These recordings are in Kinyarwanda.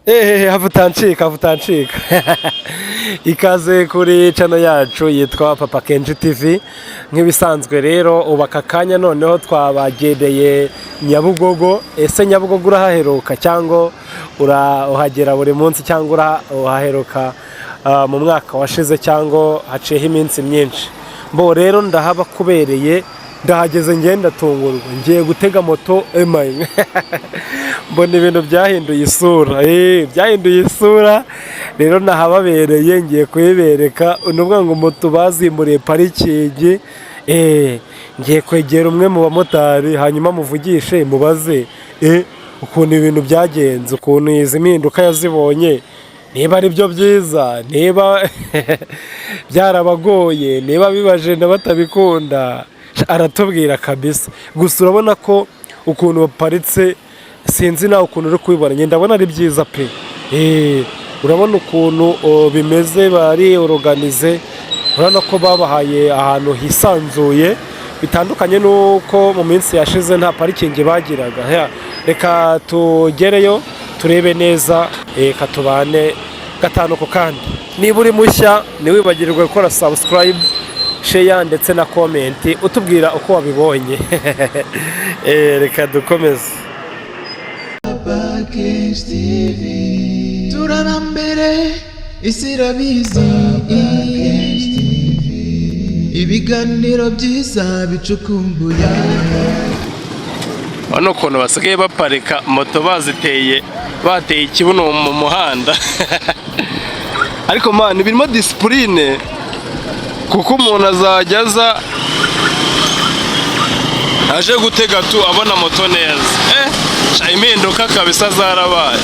Havutancika ikaze kuri channel yacu yitwa Papa Kenji TV. Nk'ibisanzwe rero ubaka kanya noneho twabagereye Nyabugogo. Ese Nyabugogo urahaheruka cyangwa uhagera buri munsi cyangwa uhaheruka mu mwaka washize cyangwa haciyeho iminsi myinshi? Mbo rero ndahaba kubereye, ndahageze ngenda tungurwa, ngiye gutega moto emaye mbona ibintu byahinduye isura rero nahababereye ngiye kuyibereka. Unuvuga ngo moto bazimburiye parikingi, ngiye kwegera umwe mu bamotari hanyuma muvugishe mubaze ukuntu ibintu byagenze, ukuntu izi mpinduka yazibonye, niba ari byo byiza, niba byarabagoye, niba bibaje na batabikunda aratubwira kabisa. Gusa urabona ko ukuntu baparitse sinzi nawe ukuntu uri kubibona, ngenda ndabona ari byiza pe. Urabona ukuntu bimeze, bari organize, urabona ko babahaye ahantu hisanzuye bitandukanye nuko mu minsi yashize nta parikingi bagiraga. Reka tugereyo turebe neza, katubane gatanu ku kandi. Niba uri mushya ntiwibagirwe gukora subscribe, share ndetse na comment utubwira uko wabibonye. Reka dukomeze. Papa Kenji TV turarambere isirabizi, ibiganiro byiza bicukumbuye. Hano ukuntu basigaye baparika moto bateye ikibuno mu muhanda. Ariko man birimo discipline, kuko umuntu azajya aza aje gutega tu abona moto neza. Impinduka kabisa zarabaye.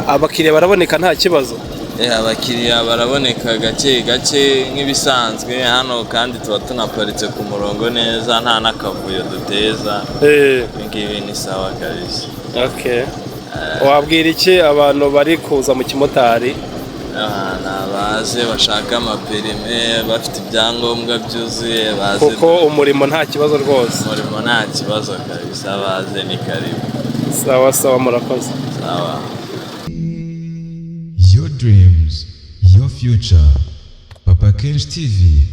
Abakiriya baraboneka nta kibazo? Abakiriya baraboneka gake gake nk'ibisanzwe hano, kandi tuba tunaparitse ku murongo neza, nta n'akavuyo duteza. Ngibi ni sawa kabisa. Okay. Wabwira iki abantu bari kuza mu kimotari? Nabaze bashaka amaperime, bafite ibyangombwa byuzuye, baze kuko umurimo nta kibazo rwose. Umurimo nta kibazo kabisa, baze ni karibu. Sawa sawa, murakoze. Sawa. Your dreams, your future. Papa Kenji TV.